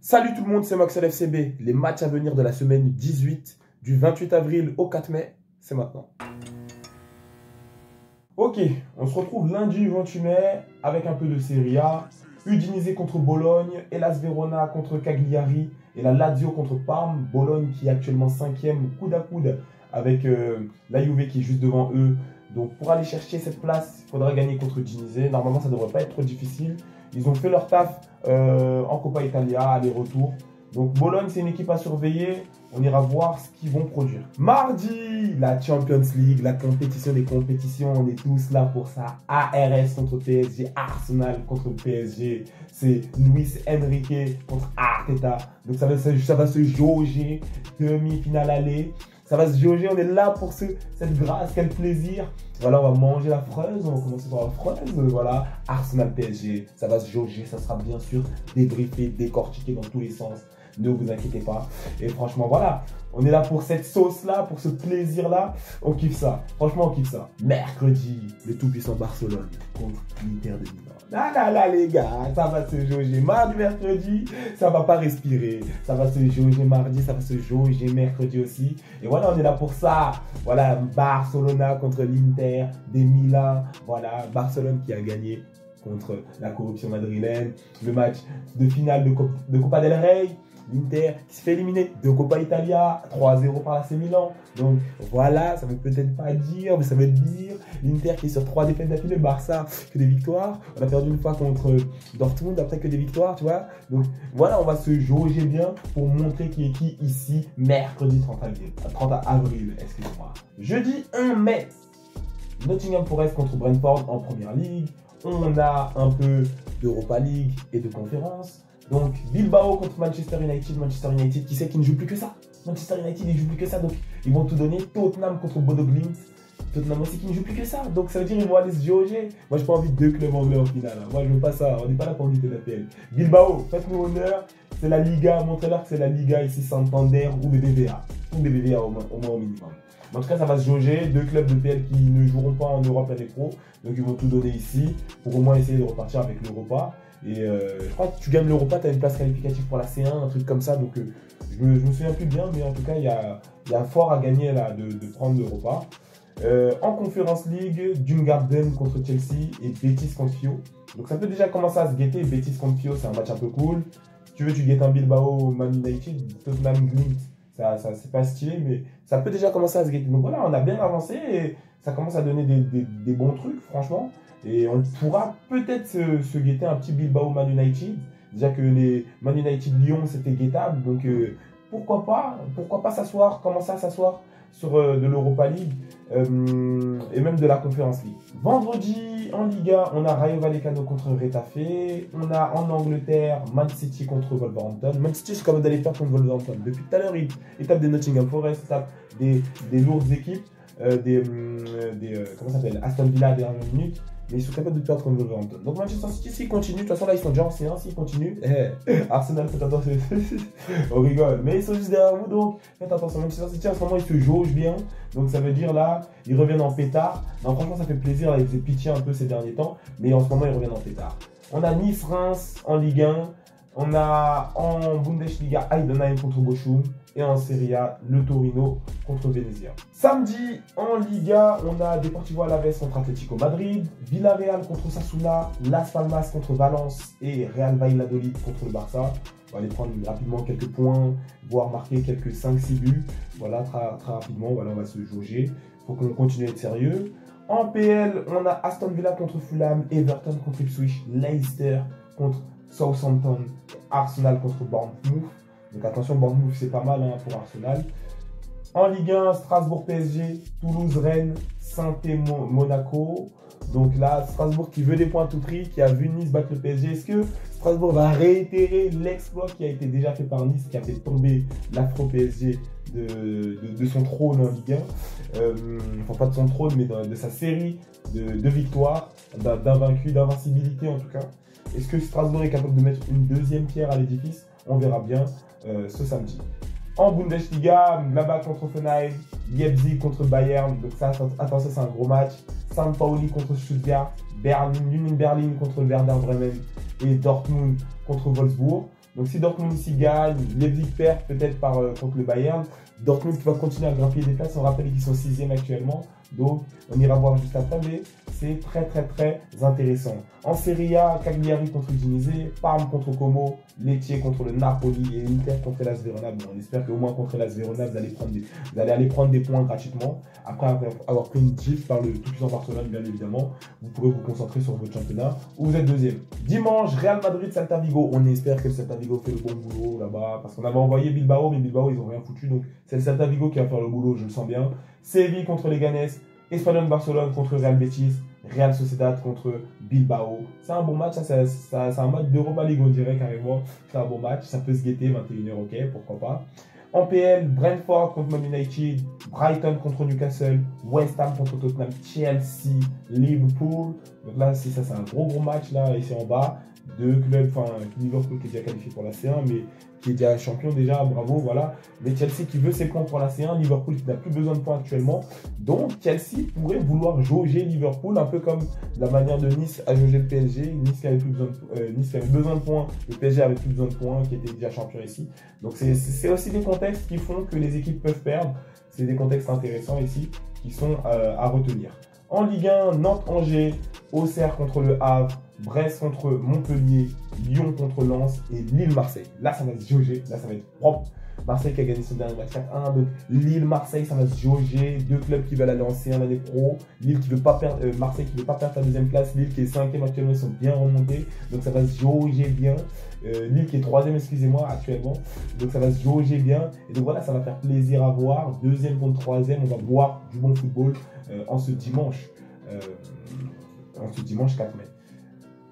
Salut tout le monde, c'est Max LFCB. Les matchs à venir de la semaine 18, du 28 avril au 4 mai, c'est maintenant. Ok, on se retrouve lundi 28 mai avec un peu de Serie A. Udinese contre Bologne, Hellas Verona contre Cagliari et la Lazio contre Parme. Bologne qui est actuellement 5e, coude à coude avec la Juve qui est juste devant eux. Donc pour aller chercher cette place, il faudra gagner contre Udinese. Normalement, ça ne devrait pas être trop difficile. Ils ont fait leur taf en Coppa Italia, aller-retour. Donc Bologne, c'est une équipe à surveiller. On ira voir ce qu'ils vont produire. Mardi, la Champions League, la compétition des compétitions. On est tous là pour ça. ARS contre PSG, Arsenal contre PSG. C'est Luis Enrique contre Arteta. Donc ça va se jauger. Demi-finale aller. Ça va se jauger, on est là pour cette grâce, quel plaisir. Voilà, on va manger la fraise, on va commencer par la fraise. Voilà, Arsenal PSG, ça va se jauger, ça sera bien sûr débriefé, décortiqué dans tous les sens. Ne vous inquiétez pas. Et franchement, voilà, on est là pour cette sauce-là, pour ce plaisir-là. On kiffe ça. Franchement, on kiffe ça. Mercredi, le tout-puissant Barcelone contre l'Inter de Milan. Là, les gars, ça va se jauger. Mardi, mercredi, ça va pas respirer. Ça va se jauger mardi, ça va se jauger mercredi aussi. Et voilà, on est là pour ça. Voilà, Barcelona contre l'Inter de Milan. Voilà, Barcelone qui a gagné contre la corruption madrilène. Le match de finale de Copa del Rey. L'Inter qui se fait éliminer de Coppa Italia 3-0 par l'AC Milan. Donc voilà, ça veut peut-être pas dire, mais ça veut dire l'Inter qui est sur 3 défaites d'affilée, Barça que des victoires. On a perdu une fois contre Dortmund, après que des victoires, tu vois. Donc voilà, on va se jauger bien pour montrer qui est qui ici, mercredi 30 avril, excusez-moi. Jeudi 1 mai, Nottingham Forest contre Brentford en Première Ligue. On a un peu d'Europa League et de conférence. Donc Bilbao contre Manchester United qui sait qu'il ne joue plus que ça. Manchester United il ne joue plus que ça, donc ils vont tout donner. Tottenham contre Bodo Glimt, Tottenham aussi qui ne joue plus que ça, donc ça veut dire qu'ils vont aller se jauger. Moi j'ai pas envie de 2 clubs anglais en finale, hein. Moi je veux pas ça, on n'est pas là pour quitter la PL. Bilbao, faites-nous honneur, c'est la Liga, montrez-leur que c'est la Liga ici, Santander ou des BVA, ou des BVA au moins au minimum. En tout cas, ça va se jauger. 2 clubs de PL qui ne joueront pas en Europe avec Pro. Donc, ils vont tout donner ici pour au moins essayer de repartir avec l'Europa. Et je crois que tu gagnes l'Europa, tu as une place qualificative pour la C1, un truc comme ça. Donc, je me souviens plus bien, mais en tout cas, il y a fort à gagner là de prendre l'Europa. En Conference League, Djurgården contre Chelsea et Betis contre Fio. Donc, ça peut déjà commencer à se guetter. Betis contre Fio, c'est un match un peu cool. Si tu veux, tu guettes un Bilbao, Man United, Tottenham, Glimt. Ça c'est pas stylé, mais ça peut déjà commencer à se guetter. Donc voilà, on a bien avancé et ça commence à donner des bons trucs, franchement. Et on pourra peut-être se guetter un petit Bilbao Man United. Déjà que les Man United Lyon, c'était guettable. Donc pourquoi pas s'asseoir, commencer à s'asseoir sur de l'Europa League et même de la Conference League. Vendredi, en Liga, on a Rayo Vallecano contre Retafe. On a en Angleterre, Man City contre Wolverhampton. Man City, c'est comme d'aller faire contre Wolverhampton. Depuis tout à l'heure, ils tapent des Nottingham Forest, ils tapent des lourdes équipes, comment ça s'appelle, Aston Villa à la dernière minute. Mais ils sont capables de perdre contre Wolverhampton. Donc Manchester City, s'ils continuent, de toute façon là ils sont déjà en C1, s'ils continuent, Arsenal, faites attention, on rigole, mais ils sont juste derrière vous, donc faites attention. Manchester City en ce moment ils se jaugent bien, donc ça veut dire là, ils reviennent en pétard. Non, franchement ça fait plaisir, là, ils faisaient pitié un peu ces derniers temps, mais en ce moment ils reviennent en pétard. On a Nice-Reims en Ligue 1, on a en Bundesliga Heidenheim contre Bochum. Et en Serie A, le Torino contre Venezia. Samedi, en Liga, on a Deportivo Alavés contre Atlético Madrid, Villarreal contre Osasuna, Las Palmas contre Valence et Real Valladolid contre le Barça. On va aller prendre rapidement quelques points, voire marquer quelques 5-6 buts. Voilà, très rapidement, voilà, on va se jauger. Il faut qu'on continue à être sérieux. En PL, on a Aston Villa contre Fulham, Everton contre Ipswich, Leicester contre Southampton, Arsenal contre Bournemouth. Donc attention, Bournemouth c'est pas mal hein, pour Arsenal. En Ligue 1, Strasbourg PSG, Toulouse Rennes, Saint-Étienne Monaco. Donc là, Strasbourg qui veut des points à tout prix, qui a vu Nice battre le PSG. Est-ce que Strasbourg va réitérer l'exploit qui a été déjà fait par Nice, qui a fait tomber l'Afro PSG de son trône en Ligue 1, enfin pas de son trône, mais de sa série de victoires, d'invaincus, d'invincibilité en tout cas. Est-ce que Strasbourg est capable de mettre une deuxième pierre à l'édifice? On verra bien ce samedi. En Bundesliga, Gladbach contre Hoffenheim, Leipzig contre Bayern, donc ça, attention, c'est un gros match. St. Pauli contre Stuttgart, Union Berlin contre Werder Bremen et Dortmund contre Wolfsburg. Donc si Dortmund ici gagne, Leipzig perd peut-être contre le Bayern. Dortmund qui va continuer à grimper des places. On rappelle qu'ils sont 6e actuellement. Donc on ira voir juste après, mais c'est très intéressant. En Serie A, Cagliari contre Udinese, Parme contre Como, Lecce contre le Napoli et Inter contre l'AS Verona. Bon, on espère qu'au moins contre l'AS Verona, vous allez aller prendre des points gratuitement. Après avoir pris une gifle par le tout-puissant Barcelone, bien évidemment, vous pourrez vous concentrer sur votre championnat où vous êtes deuxième. Dimanche, Real Madrid, Celta Vigo. On espère que le Celta Vigo fait le bon boulot là-bas, parce qu'on avait envoyé Bilbao, mais Bilbao, ils n'ont rien foutu. Donc c'est le Celta Vigo qui va faire le boulot, je le sens bien. Séville contre les Ganes, Espanyol Barcelone contre Real Betis, Real Sociedad contre Bilbao. C'est un bon match, c'est un match d'Europa League, on dirait carrément. C'est un bon match, ça peut se guetter, 21h, ok, pourquoi pas. En PL, Brentford contre Man United, Brighton contre Newcastle, West Ham contre Tottenham, Chelsea, Liverpool. Donc là, c'est un gros match là, ici en bas. Deux clubs, enfin Liverpool qui est déjà qualifié pour la C1, mais qui est déjà champion déjà, bravo, voilà. Mais Chelsea qui veut ses points pour la C1, Liverpool qui n'a plus besoin de points actuellement. Donc Chelsea pourrait vouloir jauger Liverpool, un peu comme la manière de Nice à jauger le PSG. Nice qui avait besoin de points, le PSG avait plus besoin de points, qui était déjà champion ici. Donc c'est aussi des contextes qui font que les équipes peuvent perdre. C'est des contextes intéressants ici qui sont à retenir. En Ligue 1, Nantes-Angers, Auxerre contre le Havre, Brest contre Montpellier, Lyon contre Lens et Lille-Marseille. Là, ça va se jauger, là, ça va être propre. Marseille qui a gagné son dernier match 4-1, donc Lille-Marseille, ça va se jauger. Deux clubs qui veulent aller en C1 l'année pro. Lille qui veut pas perdre, Marseille qui veut pas perdre sa deuxième place. Lille qui est 5e actuellement, ils sont bien remontés, donc ça va se jauger bien. Lille qui est 3e, excusez-moi, actuellement, donc ça va se jauger bien. Et donc voilà, ça va faire plaisir à voir. 2e contre 3e, on va voir du bon football en ce dimanche 4 mai.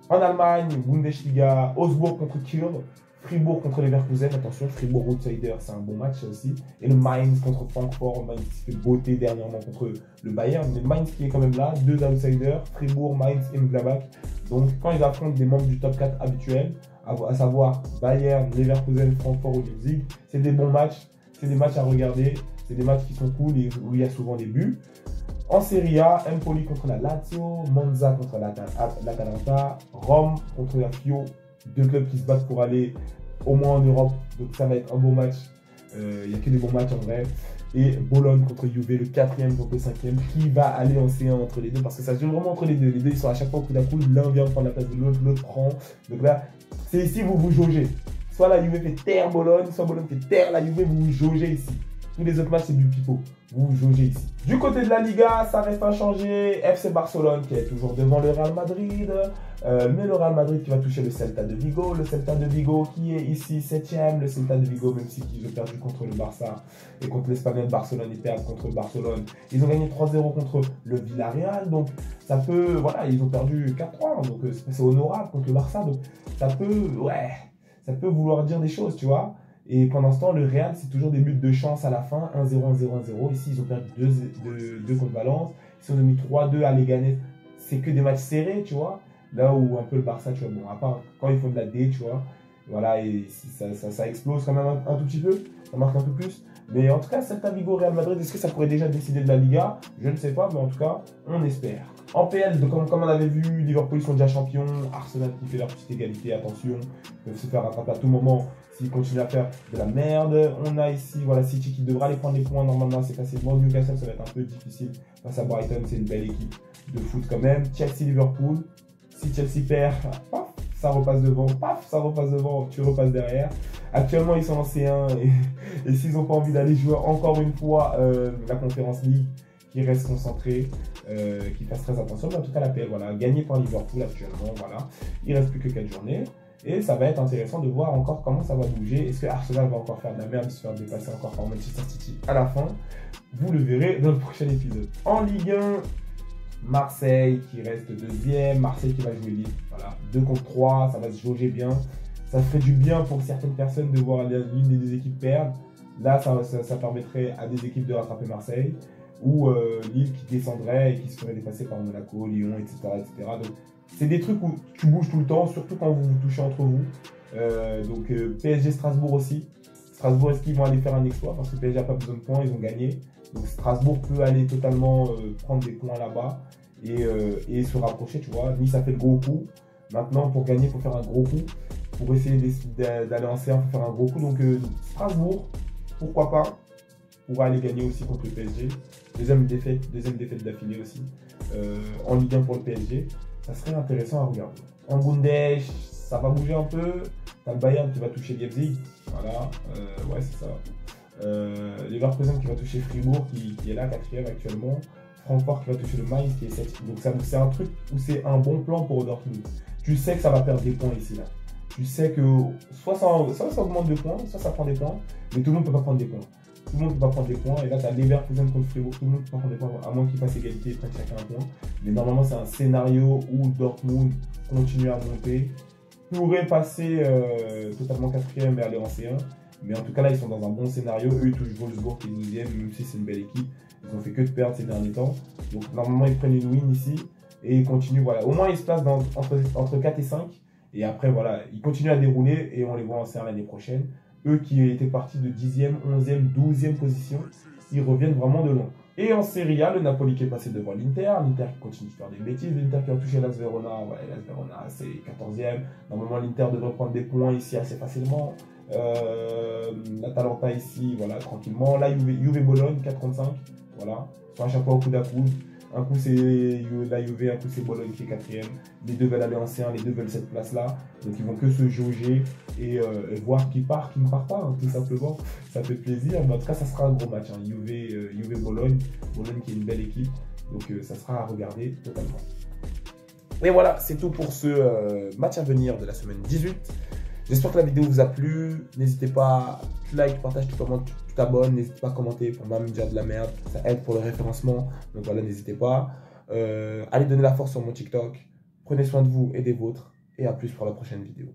En Allemagne, Bundesliga, Augsbourg contre Köln, Fribourg contre Leverkusen. Attention, Fribourg outsider, c'est un bon match aussi. Et le Mainz contre Francfort, Mainz qui s'est fait beauté dernièrement contre le Bayern. Mais Mainz qui est quand même là, deux outsiders, Fribourg, Mainz et Mönchengladbach. Donc quand ils affrontent des membres du top 4 habituels, à savoir Bayern, Leverkusen, Francfort ou Leipzig, c'est des bons matchs, c'est des matchs à regarder, c'est des matchs qui sont cool et où il y a souvent des buts. En Serie A, Empoli contre la Lazio, Monza contre l'Atalanta, Rome contre la Fio, deux clubs qui se battent pour aller au moins en Europe, donc ça va être un beau match. Il n'y a que des bons matchs en vrai. Et Bologne contre Juve, le 4e contre le 5e, qui va aller en C1 entre les deux, parce que ça se joue vraiment entre les deux. Les deux, ils sont à chaque fois au coup d'un coup, l'un vient prendre la place de l'autre, l'autre prend. Donc là, c'est ici vous jaugez. Soit la Juve fait taire Bologne, soit Bologne fait taire la Juve, vous jaugez ici. Tous les autres matchs, c'est du pipeau. Vous jaugez ici. Du côté de la Liga, ça reste inchangé. FC Barcelone qui est toujours devant le Real Madrid. Mais le Real Madrid qui va toucher le Celta de Vigo. Le Celta de Vigo qui est ici 7e. Le Celta de Vigo, même si ils ont perdu contre le Barça et contre l'Espanyol Barcelone, ils perdent contre Barcelone. Ils ont gagné 3-0 contre le Villarreal. Donc ça peut, voilà, ils ont perdu 4-3. Donc c'est honorable contre le Barça. Donc ça peut vouloir dire des choses, tu vois. Et pendant ce temps, le Real, c'est toujours des buts de chance à la fin, 1-0, 1-0, 1-0. Ici, ils ont perdu 2 contre Valence. Ici, ils ont mis 3-2 à Leganés. C'est que des matchs serrés, tu vois. Là où un peu le Barça, tu vois, bon, à part quand ils font de la D, tu vois. Voilà, et ça explose quand même un tout petit peu. Ça marque un peu plus. Mais en tout cas, Celta Vigo, Real Madrid, est-ce que ça pourrait déjà décider de la Liga? Je ne sais pas, mais en tout cas, on espère. En PL, comme on avait vu, Liverpool, ils sont déjà champions. Arsenal qui fait leur petite égalité, attention. Ils peuvent se faire rattraper à tout moment s'ils continuent à faire de la merde. On a ici, voilà, City qui devra aller prendre des points normalement assez facilement. Newcastle, ça va être un peu difficile face à Brighton. C'est une belle équipe de foot quand même. Chelsea, Liverpool. Si Chelsea perd, paf, ça repasse devant. Paf, ça repasse devant, tu repasses derrière. Actuellement, ils sont en C1 et s'ils n'ont pas envie d'aller jouer encore une fois la Conference League, qui reste concentré, qui fasse très attention. Mais en tout cas, la PL, voilà, gagné par Liverpool actuellement, voilà. Il ne reste plus que 4 journées. Et ça va être intéressant de voir encore comment ça va bouger. Est-ce que Arsenal va encore faire de la merde, se faire dépasser encore par Manchester City à la fin? Vous le verrez dans le prochain épisode. En Ligue 1, Marseille qui reste 2e, Marseille qui va jouer Lille. Voilà, 2 contre 3, ça va se jauger bien. Ça ferait du bien pour certaines personnes de voir l'une des deux équipes perdre. Là, ça permettrait à des équipes de rattraper Marseille. Ou Lille qui descendrait et qui se ferait dépasser par Monaco, Lyon, etc. etc. Donc, c'est des trucs où tu bouges tout le temps, surtout quand vous vous touchez entre vous. Donc PSG Strasbourg aussi. Strasbourg, est-ce qu'ils vont aller faire un exploit? Parce que PSG n'a pas besoin de points, ils ont gagné. Donc Strasbourg peut aller totalement prendre des points là-bas et se rapprocher, tu vois. Nice a fait le gros coup. Maintenant, pour gagner, il faut faire un gros coup. pour essayer d'aller en C1 pour faire un gros coup. Donc Strasbourg, pourquoi pas, pourra aller gagner aussi contre le PSG. Deuxième défaite d'affilée aussi en Ligue 1 pour le PSG. Ça serait intéressant à regarder. En Bundes, ça va bouger un peu. T'as le Bayern qui va toucher Leipzig. Voilà, ouais, c'est ça. Leverkusen qui va toucher Fribourg, qui est là, 4e actuellement. Francfort qui va toucher le Mainz, qui est 7e. Donc c'est un truc où c'est un bon plan pour Dortmund. Tu sais que ça va perdre des points ici, là. Tu sais que soit ça augmente de points, soit ça prend des points, mais tout le monde ne peut pas prendre des points. Tout le monde ne peut pas prendre des points. Et là, tu as Leverkusen contre Fribourg. Tout le monde ne peut pas prendre des points, à moins qu'ils fassent égalité et prennent chacun un point. Mais normalement, c'est un scénario où Dortmund continue à monter. Pourrait passer totalement 4e et aller en C1. Mais en tout cas, là, ils sont dans un bon scénario. Eux, ils touchent Wolfsburg qui est 12e, même si c'est une belle équipe. Ils ont fait que de perdre ces derniers temps. Donc, normalement, ils prennent une win ici. Et ils continuent, voilà. Au moins, ils se placent entre 4 et 5. Et après, voilà, ils continuent à dérouler et on les voit en C1 l'année prochaine. Eux qui étaient partis de 10e, 11e, 12e position, ils reviennent vraiment de loin. Et en Serie A, le Napoli qui est passé devant l'Inter. L'Inter qui continue de faire des bêtises. L'Inter qui a touché l'AS Verona. Ouais, l'AS Verona, c'est 14e. Normalement, l'Inter devrait prendre des points ici assez facilement. L'Atalanta ici, voilà, tranquillement. Là, Juve Bologne, 4,35. Voilà, sont à chaque fois au coup d'à coude. Un coup c'est la Juve, un coup c'est Bologne qui est 4e. Les deux veulent aller en C1, les deux veulent cette place-là. Donc ils vont que se jauger et voir qui part, qui ne part pas, hein, tout simplement. Ça fait plaisir. Mais en tout cas, ça sera un gros match. Hein. Juve Bologne. Bologne qui est une belle équipe. Donc ça sera à regarder totalement. Et voilà, c'est tout pour ce match à venir de la semaine 18. J'espère que la vidéo vous a plu. N'hésitez pas, tu likes, partage, tu commentes, tu t'abonnes. N'hésitez pas à commenter pour me dire de la merde. Ça aide pour le référencement. Donc voilà, n'hésitez pas. Allez donner la force sur mon TikTok. Prenez soin de vous et des vôtres. Et à plus pour la prochaine vidéo.